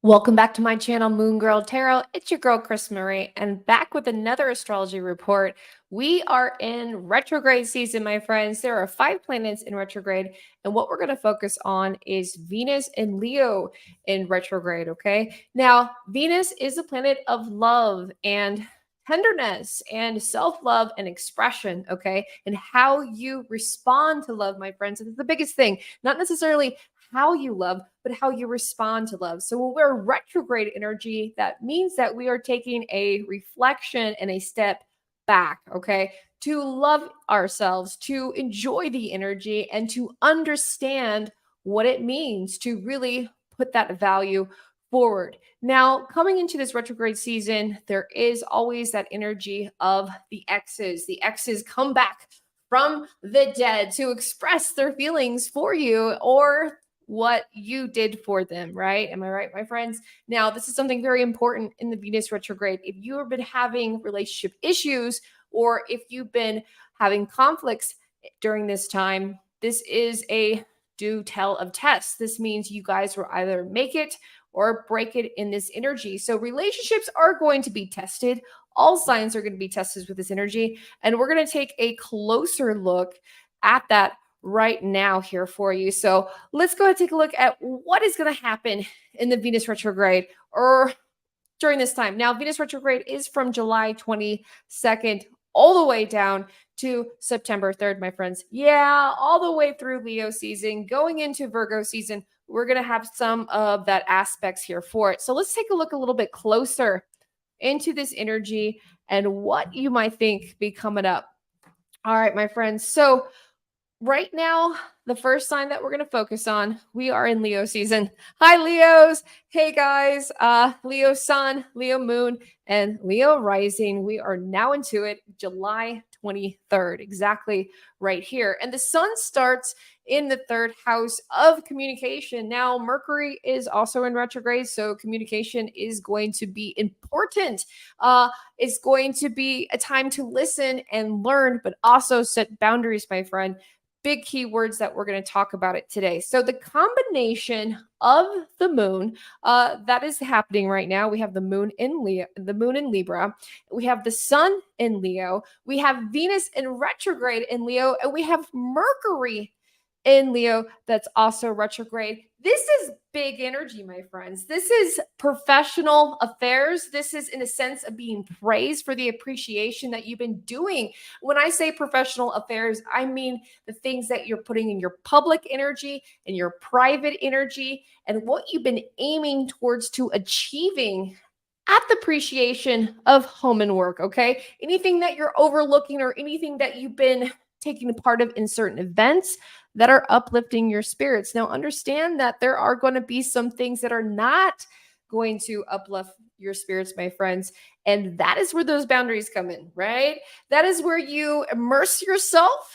Welcome back to my channel, Moon Girl Tarot. It's your girl, Chris Marie, and back with another astrology report. We are in retrograde season, my friends. There are 5 planets in retrograde, and what we're going to focus on is Venus and Leo in retrograde, okay? Now, Venus is a planet of love and tenderness and self-love and expression, okay? And how you respond to love, my friends, is the biggest thing. Not necessarily how you love, but how you respond to love. So when we're retrograde energy, that means that we are taking a reflection and a step back, okay, to love ourselves, to enjoy the energy, and to understand what it means to really put that value forward. Now, coming into this retrograde season, there is always that energy of the exes. The exes come back from the dead to express their feelings for you or what you did for them, right? Am I right, my friends? Now, this is something very important in the Venus retrograde. If you have been having relationship issues or if you've been having conflicts during this time, this is a do tell of tests. This means you guys will either make it or break it in this energy. So relationships are going to be tested. All signs are going to be tested with this energy. And we're going to take a closer look at that right now here for you. So let's go ahead and take a look at what is going to happen in the Venus retrograde or during this time. Now, Venus retrograde is from July 22nd all the way down to September 3rd, my friends. Yeah, all the way through Leo season, going into Virgo season. We're going to have some of that aspects here for it. So let's take a look a little bit closer into this energy and what you might think be coming up. All right, my friends. So right now, the first sign that we're going to focus on, we are in Leo season. Hi, Leos. Hey, guys. Leo sun, Leo moon, and Leo rising. We are now into it, July 23rd, exactly right here. And the sun starts in the 3rd house of communication. Now, Mercury is also in retrograde, so communication is going to be important. It's going to be a time to listen and learn, but also set boundaries, my friend. Big keywords that we're going to talk about it today. So the combination of the moon that is happening right now, we have the moon in Leo, the moon in Libra, we have the sun in Leo, we have Venus in retrograde in Leo, and we have Mercury in Leo that's also retrograde. This is big energy, my friends. This is professional affairs. This is in a sense of being praised for the appreciation that you've been doing. When I say professional affairs, I mean the things that you're putting in your public energy and your private energy and what you've been aiming towards to achieving at the appreciation of home and work, okay? Anything that you're overlooking or anything that you've been taking a part of in certain events that are uplifting your spirits. Now, understand that there are going to be some things that are not going to uplift your spirits, my friends. And that is where those boundaries come in, right? That is where you immerse yourself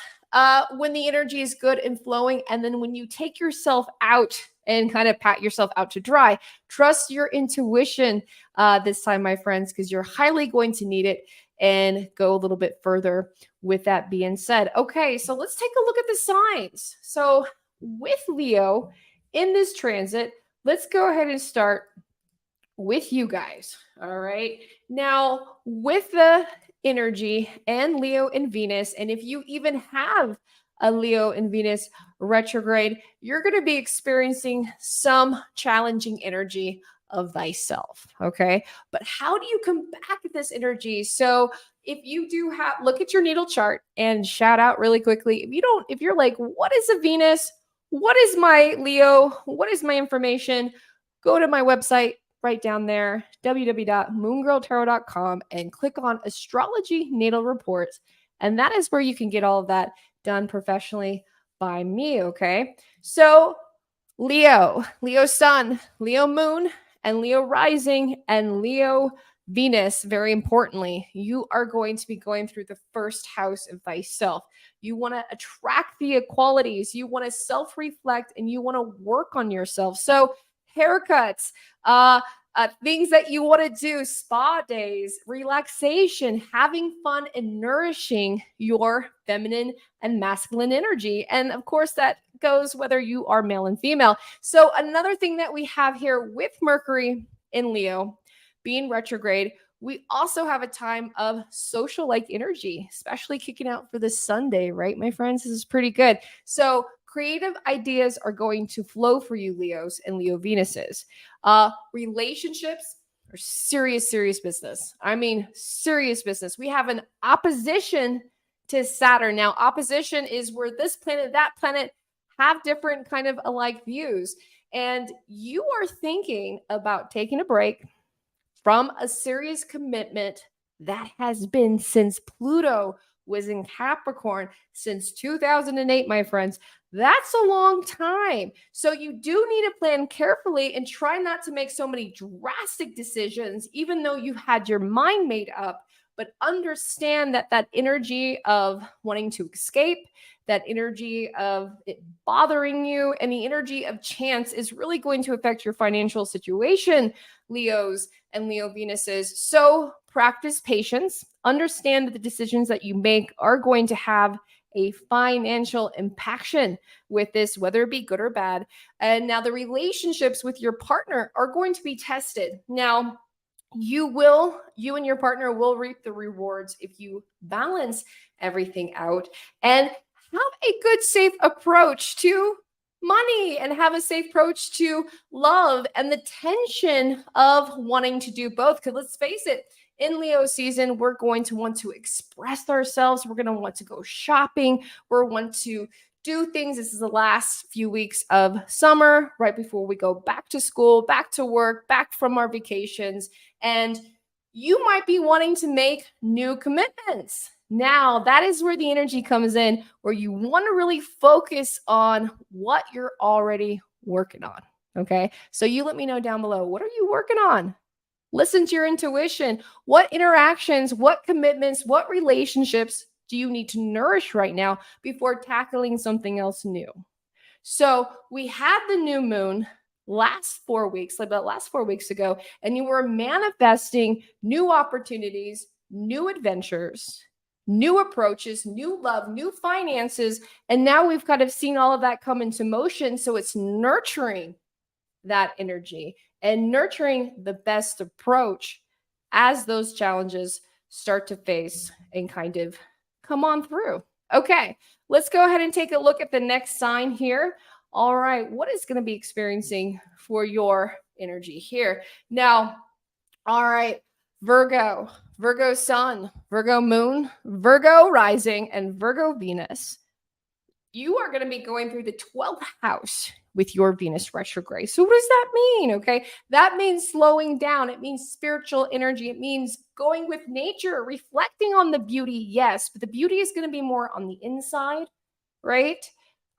when the energy is good and flowing. And then when you take yourself out and kind of pat yourself out to dry, trust your intuition this time, my friends, because you're highly going to need it. And go a little bit further with that being said. Okay, so let's take a look at the signs. So with Leo in this transit, let's go ahead and start with you guys. All right. Now, with the energy and Leo and Venus, and if you even have a Leo and Venus retrograde, you're going to be experiencing some challenging energy of thyself. Okay. But how do you combat this energy? So if you do have, look at your natal chart and shout out really quickly. If you're like, what is a Venus? What is my Leo? What is my information? Go to my website right down there, www.moongirltarot.com, and click on Astrology Natal Reports. And that is where you can get all of that done professionally by me. Okay. So Leo sun, Leo moon, and Leo rising, and Leo Venus, very importantly, you are going to be going through the 1st house of thyself. You want to attract the equalities. You want to self-reflect and you want to work on yourself. So haircuts, things that you want to do, spa days, relaxation, having fun, and nourishing your feminine and masculine energy. And of course, that goes whether you are male and female. So, another thing that we have here with Mercury in Leo being retrograde, we also have a time of social like energy, especially kicking out for this Sunday, right, my friends? This is pretty good. So, creative ideas are going to flow for you, Leos and Leo Venuses. Relationships are serious, serious business. I mean, serious business. We have an opposition to Saturn. Now, opposition is where this planet, that planet have different kind of alike views. And you are thinking about taking a break from a serious commitment that has been since Pluto was in Capricorn since 2008, my friends. That's a long time. So you do need to plan carefully and try not to make so many drastic decisions, even though you had your mind made up. But understand that that energy of wanting to escape, that energy of it bothering you, and the energy of chance is really going to affect your financial situation, Leos and Leo Venuses. So practice patience. Understand that the decisions that you make are going to have a financial impaction with this, whether it be good or bad. And now the relationships with your partner are going to be tested. Now, you and your partner will reap the rewards if you balance everything out and have a good, safe approach to money and have a safe approach to love and the tension of wanting to do both. Because let's face it, in Leo season, we're going to want to express ourselves. We're going to want to go shopping. We're want to do things. This is the last few weeks of summer, right before we go back to school, back to work, back from our vacations. And you might be wanting to make new commitments. Now, that is where the energy comes in, where you want to really focus on what you're already working on. Okay. So you let me know down below, what are you working on? Listen to your intuition. What interactions, what commitments, what relationships do you need to nourish right now before tackling something else new? So we had the new moon last 4 weeks, like about last 4 weeks ago, and you were manifesting new opportunities, new adventures, new approaches, new love, new finances. And now we've kind of seen all of that come into motion. So it's nurturing that energy and nurturing the best approach as those challenges start to face and kind of come on through. Okay, let's go ahead and take a look at the next sign here. All right, what is going to be experiencing for your energy here? Now, all right, Virgo, Virgo sun, Virgo moon, Virgo rising, and Virgo Venus. You are going to be going through the 12th house with your Venus retrograde. So what does that mean? Okay. That means slowing down. It means spiritual energy. It means going with nature, reflecting on the beauty. Yes, but the beauty is going to be more on the inside, right?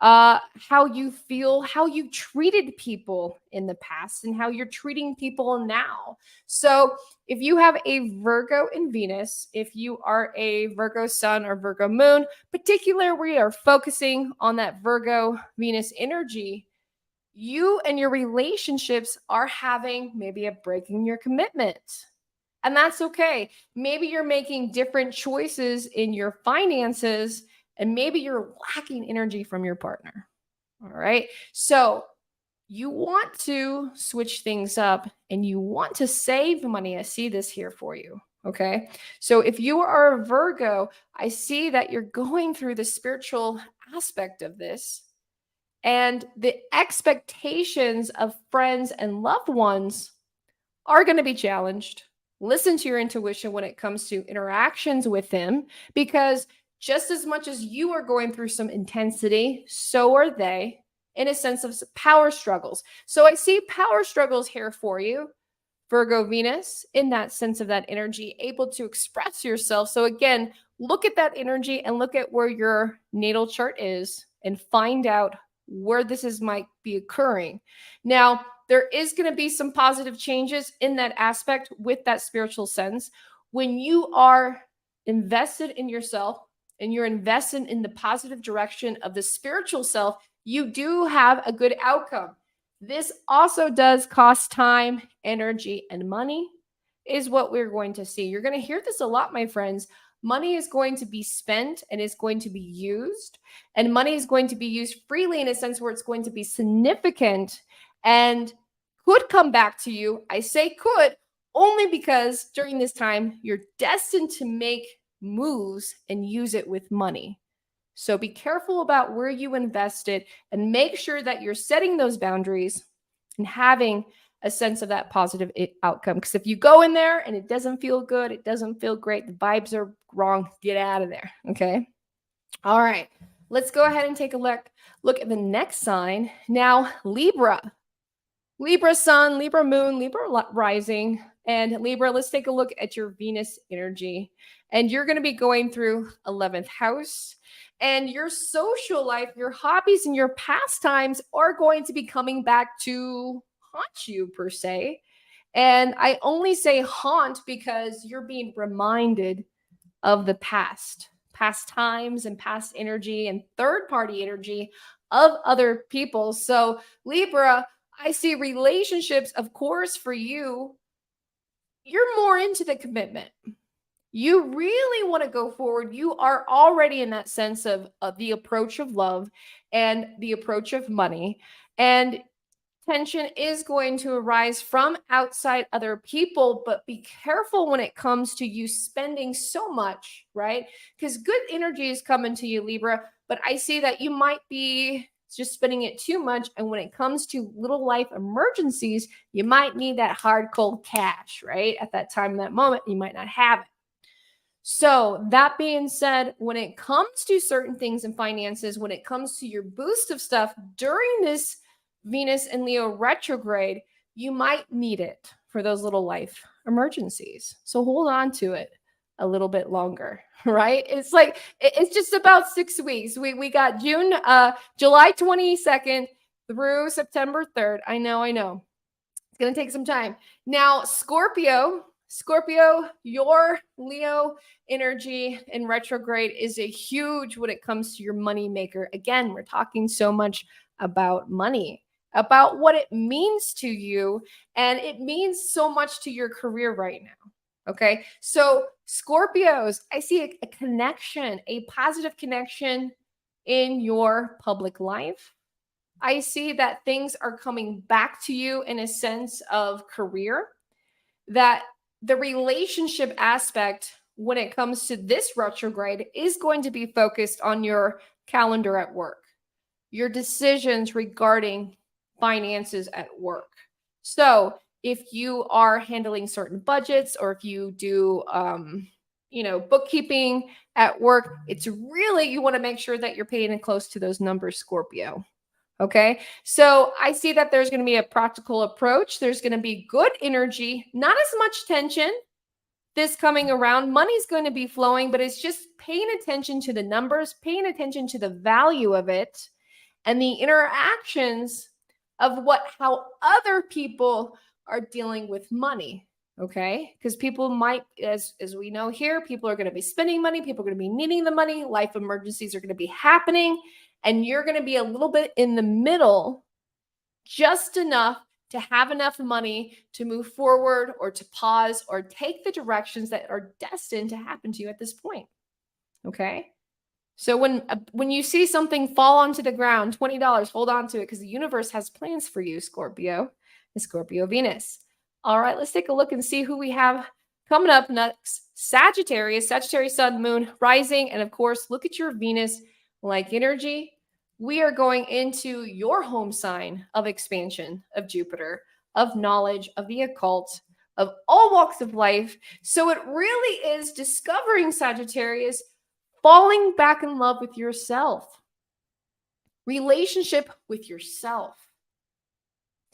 How you feel, how you treated people in the past and how you're treating people now. So if you have a Virgo in Venus, if you are a Virgo sun or Virgo moon, particularly we are focusing on that Virgo Venus energy, you and your relationships are having maybe a break in your commitment. And that's okay. Maybe you're making different choices in your finances and maybe you're lacking energy from your partner. All right. So you want to switch things up and you want to save money. I see this here for you. Okay. So if you are a Virgo, I see that you're going through the spiritual aspect of this. And the expectations of friends and loved ones are going to be challenged. Listen to your intuition when it comes to interactions with them, because just as much as you are going through some intensity, so are they in a sense of power struggles. So I see power struggles here for you, Virgo Venus, in that sense of that energy, able to express yourself. So again, look at that energy and look at where your natal chart is and find out where might be occurring. Now, there is going to be some positive changes in that aspect with that spiritual sense. When you are invested in yourself and you're invested in the positive direction of the spiritual self, you do have a good outcome. This also does cost time, energy, and money, is what we're going to see. You're going to hear this a lot, my friends. Money is going to be spent and is going to be used, and money is going to be used freely in a sense where it's going to be significant and could come back to you. I say could only because during this time, you're destined to make moves and use it with money. So be careful about where you invest it and make sure that you're setting those boundaries and having a sense of that positive outcome. Because if you go in there and it doesn't feel good, it doesn't feel great, the vibes are wrong, get out of there. Okay. All right. Let's go ahead and take a look at the next sign. Now, Libra. Libra sun, Libra moon, Libra rising, and Libra, let's take a look at your Venus energy. And you're going to be going through 11th house, and your social life, your hobbies, and your pastimes are going to be coming back to haunt you, per se. And I only say haunt because you're being reminded of the past times and past energy and third party energy of other people. So, Libra, I see relationships, of course, for you, you're more into the commitment. You really want to go forward. You are already in that sense of the approach of love and the approach of money. And tension is going to arise from outside other people, but be careful when it comes to you spending so much, right? Because good energy is coming to you, Libra, but I see that you might be just spending it too much. And when it comes to little life emergencies, you might need that hard, cold cash, right? At that time, that moment, you might not have it. So, that being said, when it comes to certain things in finances, when it comes to your boost of stuff during this Venus and Leo retrograde, you might need it for those little life emergencies. So, hold on to it a little bit longer, right? It's like, it's just about 6 weeks. We got July 22nd through September 3rd. I know. It's going to take some time. Now, Scorpio, your Leo energy in retrograde is a huge when it comes to your money maker. Again, we're talking so much about money, about what it means to you, and it means so much to your career right now. Okay. So, Scorpios, I see a connection, a positive connection in your public life. I see that things are coming back to you in a sense of career, that the relationship aspect when it comes to this retrograde is going to be focused on your calendar at work, your decisions regarding finances at work. So if you are handling certain budgets, or if you do bookkeeping at work, it's really, you want to make sure that you're paying close to those numbers, Scorpio. Okay. So I see that there's going to be a practical approach. There's going to be good energy, not as much tension this coming around. Money's going to be flowing, but it's just paying attention to the numbers, paying attention to the value of it, and the interactions of how other people are dealing with money. Okay. Because people might, as we know here, people are going to be spending money. People are going to be needing the money. Life emergencies are going to be happening. And you're going to be a little bit in the middle, just enough to have enough money to move forward or to pause or take the directions that are destined to happen to you at this point. Okay. So when you see something fall onto the ground, $20, hold on to it, because the universe has plans for you, Scorpio, and Scorpio Venus. All right, let's take a look and see who we have coming up next. Sagittarius sun, moon, rising, and of course, look at your Venus like energy. We are going into your home sign of expansion, of Jupiter, of knowledge, of the occult, of all walks of life. So it really is discovering, Sagittarius, falling back in love with yourself, relationship with yourself,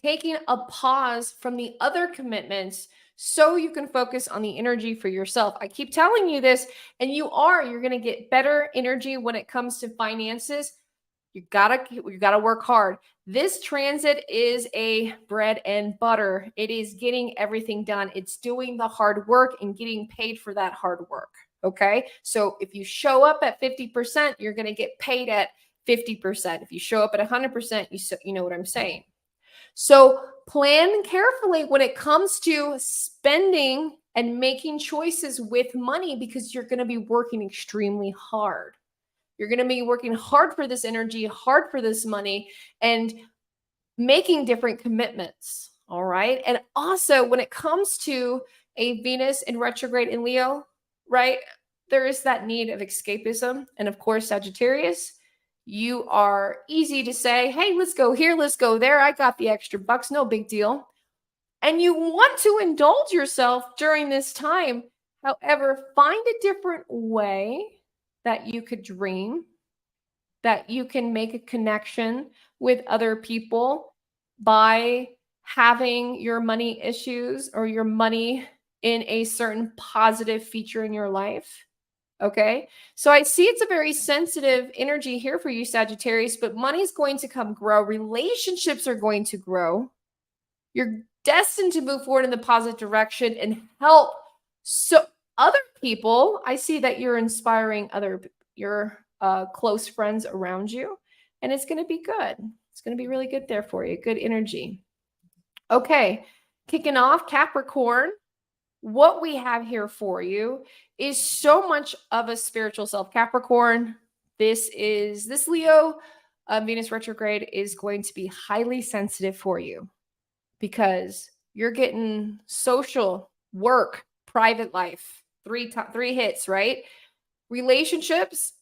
taking a pause from the other commitments so you can focus on the energy for yourself. I keep telling you this, and you're going to get better energy when it comes to finances. You gotta work hard. This transit is a bread and butter. It is getting everything done. It's doing the hard work and getting paid for that hard work. Okay. So if you show up at 50%, you're going to get paid at 50%. If you show up at 100%, you know what I'm saying. So plan carefully when it comes to spending and making choices with money, because you're going to be working extremely hard. You're going to be working hard for this energy, hard for this money, and making different commitments. All right. And also, when it comes to a Venus in retrograde in Leo, right, there is that need of escapism. And of course, Sagittarius, you are easy to say, hey, let's go here, let's go there. I got the extra bucks, no big deal. And you want to indulge yourself during this time. However, find a different way that you could dream, that you can make a connection with other people by having your money issues or your money in a certain positive feature in your life. Okay. So I see it's a very sensitive energy here for you, Sagittarius, but money's going to come grow. Relationships are going to grow. You're destined to move forward in the positive direction and help so other people. I see that you're inspiring your close friends around you, and it's going to be good. It's going to be really good there for you. Good energy. Okay, kicking off Capricorn. What we have here for you is so much of a spiritual self. Capricorn, this Leo Venus retrograde is going to be highly sensitive for you, because you're getting social, work, private life, three hits, right? Relationships,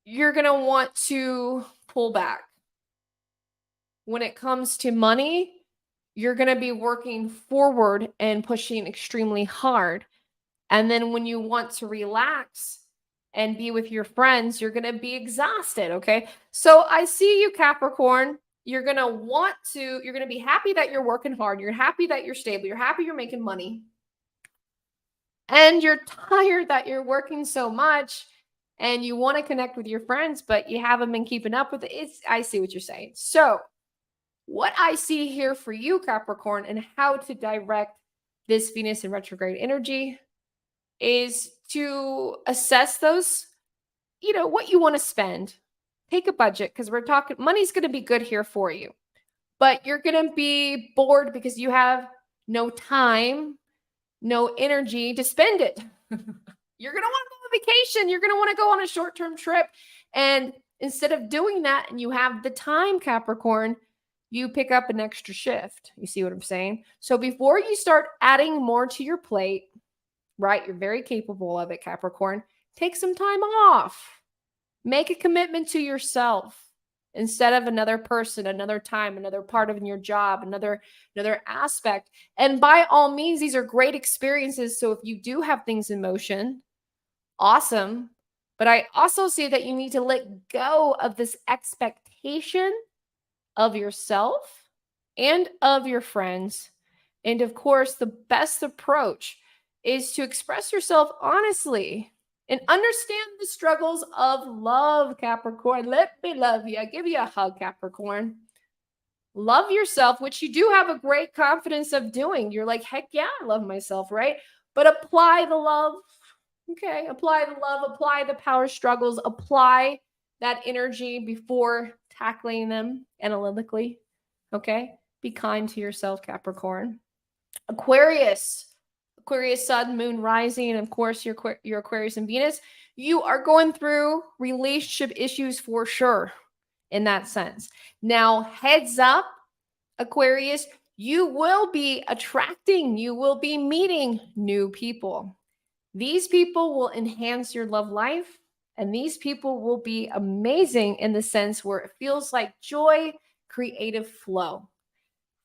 you're going to want to pull back. When it comes to money, you're going to be working forward and pushing extremely hard. And then when you want to relax and be with your friends, you're going to be exhausted. Okay. So I see you, Capricorn. You're going to be happy that you're working hard. You're happy that you're stable. You're happy you're making money. And you're tired that you're working so much and you want to connect with your friends, but you haven't been keeping up with it. I see what you're saying. So what I see here for you, Capricorn, and how to direct this Venus in retrograde energy is to assess those, what you want to spend. Take a budget, because we're talking money's going to be good here for you, but you're going to be bored because you have no time, no energy to spend it. You're going to want to go on vacation. You're going to want to go on a short-term trip. And instead of doing that, and you have the time, Capricorn, you pick up an extra shift. You see what I'm saying? So before you start adding more to your plate, right? You're very capable of it, Capricorn. Take some time off. Make a commitment to yourself instead of another person, another time, another part of your job, another aspect. And by all means, these are great experiences. So if you do have things in motion, awesome. But I also see that you need to let go of this expectation of yourself and of your friends. And of course, the best approach is to express yourself honestly and understand the struggles of love, Capricorn. Let me love you. I give you a hug, Capricorn. Love yourself, which you do have a great confidence of doing. You're like, heck yeah, I love myself, right? But apply the love. Okay, apply the love, apply the power struggles, apply that energy before tackling them analytically. Okay, be kind to yourself, Capricorn. Aquarius sun, moon rising, and of course your Aquarius and Venus, you are going through relationship issues for sure in that sense. Now, heads up, Aquarius, you will be attracting, you will be meeting new people. These people will enhance your love life, and these people will be amazing in the sense where it feels like joy, creative flow.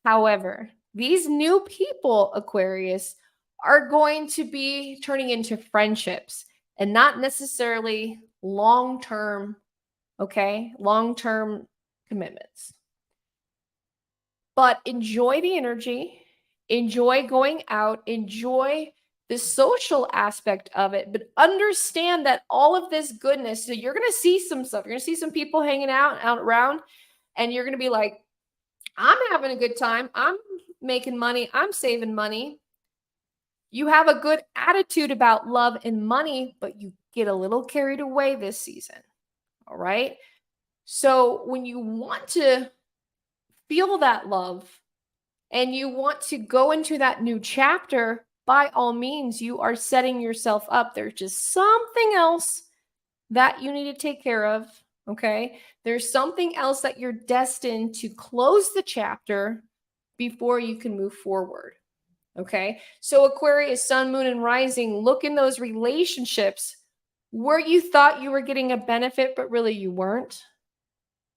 However, these new people, Aquarius, are going to be turning into friendships and not necessarily long-term commitments. But enjoy the energy, enjoy going out, enjoy the social aspect of it, but understand that all of this goodness, so you're going to see some stuff. You're going to see some people hanging out around, and you're going to be like, I'm having a good time. I'm making money. I'm saving money. You have a good attitude about love and money, but you get a little carried away this season. All right. So when you want to feel that love and you want to go into that new chapter, by all means, you are setting yourself up. There's just something else that you need to take care of. Okay. There's something else that you're destined to close the chapter before you can move forward. Okay. So, Aquarius, sun, moon, and rising, look in those relationships where you thought you were getting a benefit, but really you weren't.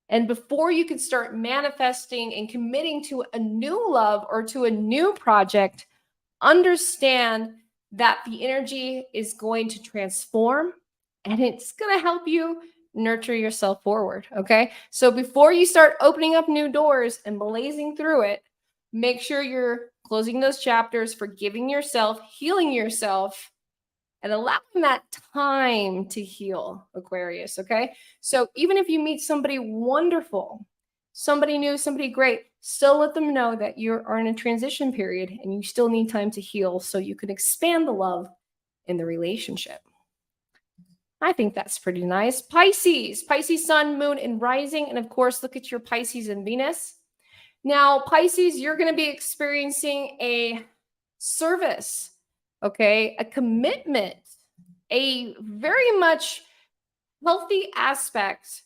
And before you can start manifesting and committing to a new love or to a new project, understand that the energy is going to transform and it's going to help you nurture yourself forward. Okay. So before you start opening up new doors and blazing through it, make sure you're closing those chapters, forgiving yourself, healing yourself, and allowing that time to heal, Aquarius. Okay. So even if you meet somebody wonderful, somebody new, somebody great, still let them know that you are in a transition period and you still need time to heal so you can expand the love in the relationship. I think that's pretty nice. Pisces, Pisces, sun, moon, and rising. And of course, look at your Pisces and Venus. Now, Pisces, you're going to be experiencing a service, okay, a commitment, a very much healthy aspect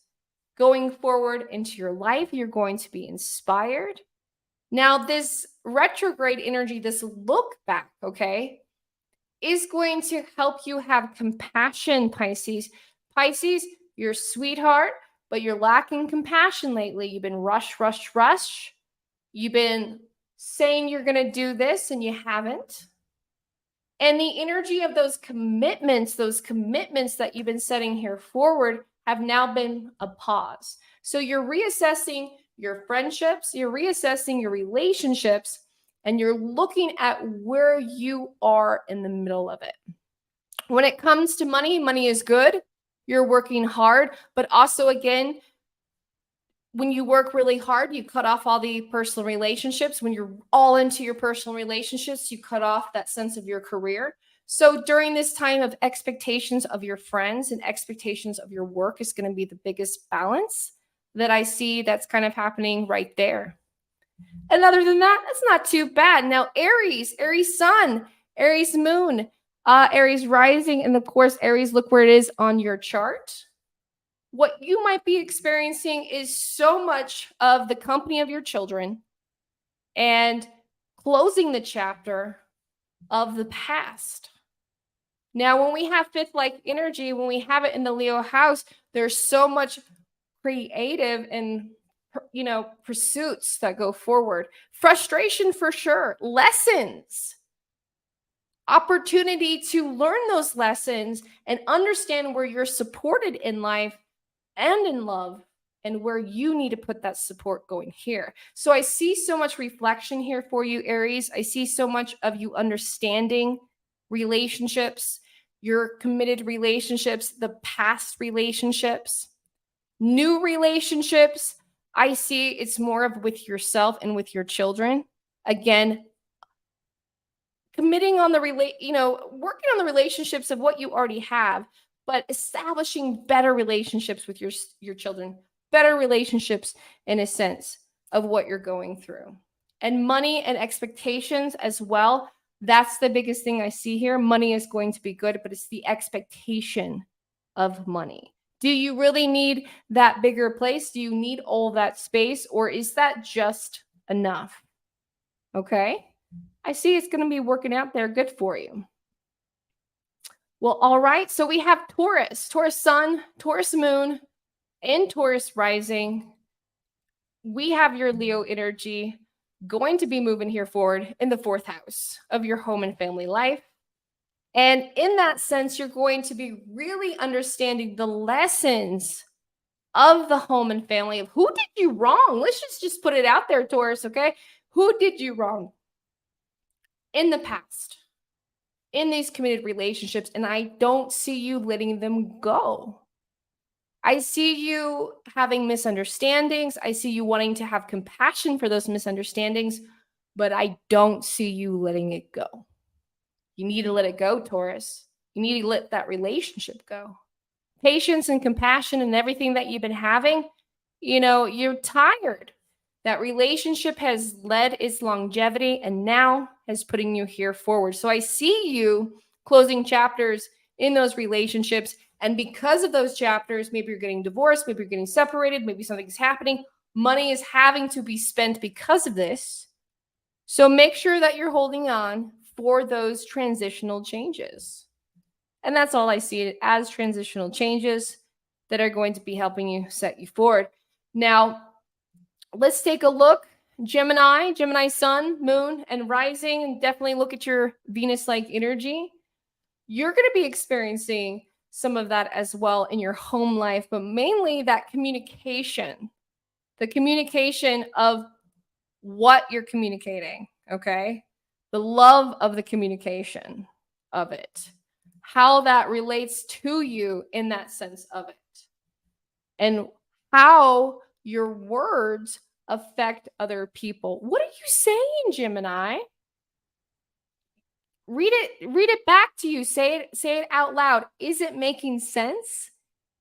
going forward into your life. You're going to be inspired. Now, this retrograde energy, this look back, okay, is going to help you have compassion, Pisces. Pisces, you're a sweetheart, but you're lacking compassion lately. You've been rush. You've been saying you're going to do this and you haven't. And the energy of those commitments that you've been setting here forward have now been a pause. So you're reassessing your friendships, you're reassessing your relationships, and you're looking at where you are in the middle of it. When it comes to money, money is good. You're working hard, but also again, when you work really hard, you cut off all the personal relationships. When you're all into your personal relationships, you cut off that sense of your career. So during this time of expectations of your friends and expectations of your work is going to be the biggest balance that I see that's kind of happening right there. And other than that, that's not too bad. Now, Aries sun, Aries moon, Aries rising, and of course, Aries, look where it is on your chart. What you might be experiencing is so much of the company of your children and closing the chapter of the past. Now, when we have fifth like energy, when we have it in the Leo house, there's so much creative and pursuits that go forward. Frustration for sure. Lessons. Opportunity to learn those lessons and understand where you're supported in life and in love and where you need to put that support going here. So I see so much reflection here for you, Aries. I see so much of you understanding relationships, your committed relationships, the past relationships, new relationships. I see it's more of with yourself and with your children. Again, committing on the working on the relationships of what you already have, but establishing better relationships with your children, better relationships in a sense of what you're going through. And money and expectations as well. That's the biggest thing I see here. Money is going to be good, but it's the expectation of money. Do you really need that bigger place? Do you need all that space, or is that just enough? Okay. I see it's going to be working out there good for you. Well, all right. So we have Taurus sun, Taurus moon, and Taurus rising. We have your Leo energy going to be moving here forward in the fourth house of your home and family life. And in that sense, you're going to be really understanding the lessons of the home and family of who did you wrong. Let's just put it out there, Taurus, okay? Who did you wrong in the past, in these committed relationships? And I don't see you letting them go. I see you having misunderstandings. I see you wanting to have compassion for those misunderstandings, but I don't see you letting it go. You need to let it go, Taurus. You need to let that relationship go. Patience and compassion and everything that you've been having, you're tired. That relationship has led its longevity and now is putting you here forward. So I see you closing chapters in those relationships. And because of those chapters, maybe you're getting divorced, maybe you're getting separated, maybe something's happening. Money is having to be spent because of this. So make sure that you're holding on for those transitional changes. And that's all I see it as, transitional changes that are going to be helping you set you forward. Now, let's take a look. Gemini sun, moon, and rising, and definitely look at your Venus-like energy. You're going to be experiencing some of that as well in your home life, but mainly that communication, the communication of what you're communicating, okay? The love of the communication of it, how that relates to you in that sense of it, and how your words affect other people. What are you saying, Gemini? Read it back to you. Say it out loud. Is it making sense?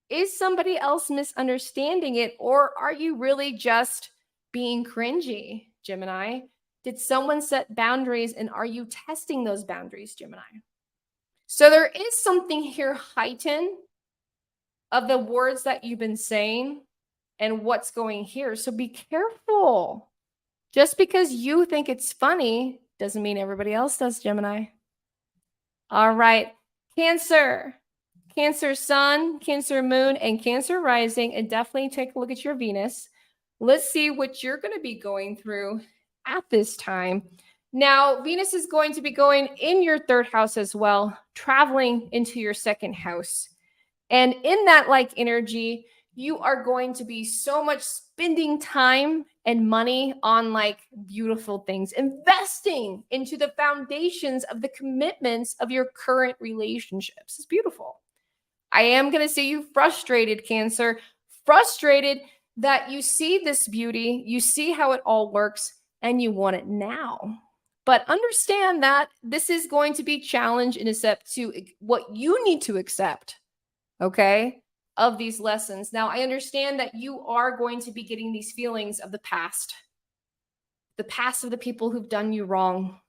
Is somebody else misunderstanding it, or are you really just being cringy, Gemini? Did someone set boundaries, and are you testing those boundaries, Gemini? So there is something here heightened of the words that you've been saying and what's going here. So be careful. Just because you think it's funny doesn't mean everybody else does, Gemini. All right. Cancer sun, Cancer moon, and Cancer rising. And definitely take a look at your Venus. Let's see what you're going to be going through at this time. Now, Venus is going to be going in your third house as well, traveling into your second house. And in that like energy, you are going to be so much spending time and money on like beautiful things, investing into the foundations of the commitments of your current relationships. It's beautiful. I am going to see you frustrated, Cancer, frustrated that you see this beauty, you see how it all works, and you want it now. But understand that this is going to be challenge in a step to what you need to accept, okay, of these lessons. Now, I understand that you are going to be getting these feelings of the past of the people who've done you wrong,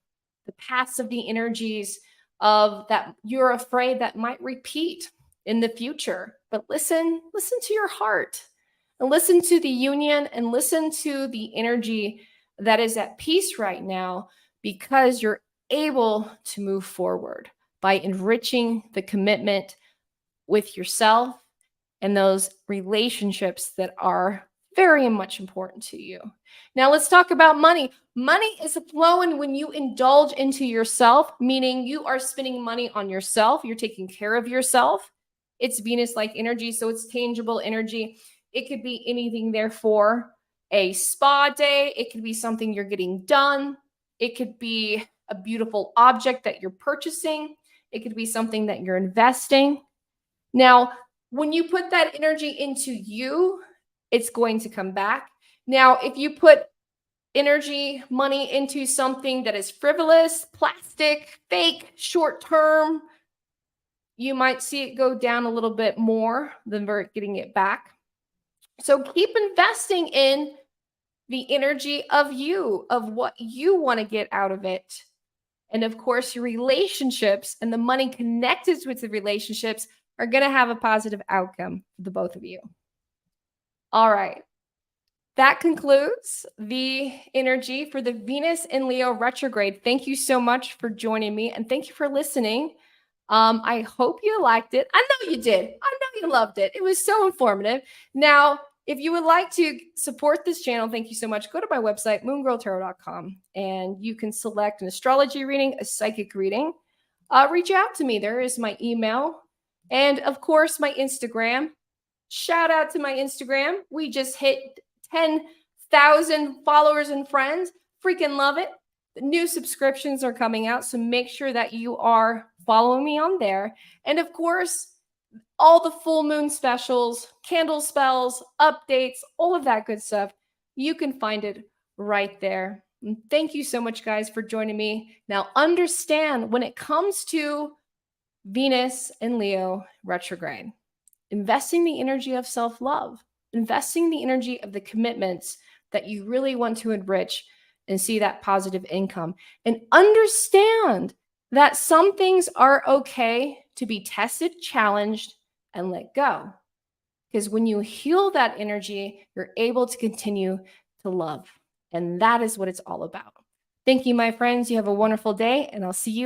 the past of the energies of that you're afraid that might repeat in the future. But listen to your heart, and listen to the union, and listen to the energy that is at peace right now, because you're able to move forward by enriching the commitment with yourself and those relationships that are very much important to you. Now let's talk about money. Money is flowing when you indulge into yourself, meaning you are spending money on yourself. You're taking care of yourself. It's Venus-like energy, so it's tangible energy. It could be anything, therefore, a spa day. It could be something you're getting done. It could be a beautiful object that you're purchasing. It could be something that you're investing. Now, when you put that energy into you, it's going to come back. Now, if you put energy, money into something that is frivolous, plastic, fake, short term, you might see it go down a little bit more than getting it back. So keep investing in the energy of you, of what you want to get out of it. And of course, your relationships and the money connected with the relationships are going to have a positive outcome for the both of you. All right. That concludes the energy for the Venus in Leo retrograde. Thank you so much for joining me, and thank you for listening. I hope you liked it. I know you did. I know you loved it. It was so informative. Now, if you would like to support this channel, thank you so much. Go to my website, moongirltarot.com, and you can select an astrology reading, a psychic reading. Reach out to me. There is my email, and of course, my Instagram. Shout out to my Instagram. We just hit 10,000 followers and friends. Freaking love it. The new subscriptions are coming out, so make sure that you are following me on there. And of course, all the full moon specials, candle spells, updates, all of that good stuff, you can find it right there. And thank you so much, guys, for joining me. Now, understand when it comes to Venus and Leo retrograde, investing the energy of self-love, investing the energy of the commitments that you really want to enrich and see that positive income. And understand that some things are okay to be tested, challenged, and let go. Because when you heal that energy, you're able to continue to love. And that is what it's all about. Thank you, my friends. You have a wonderful day, and I'll see you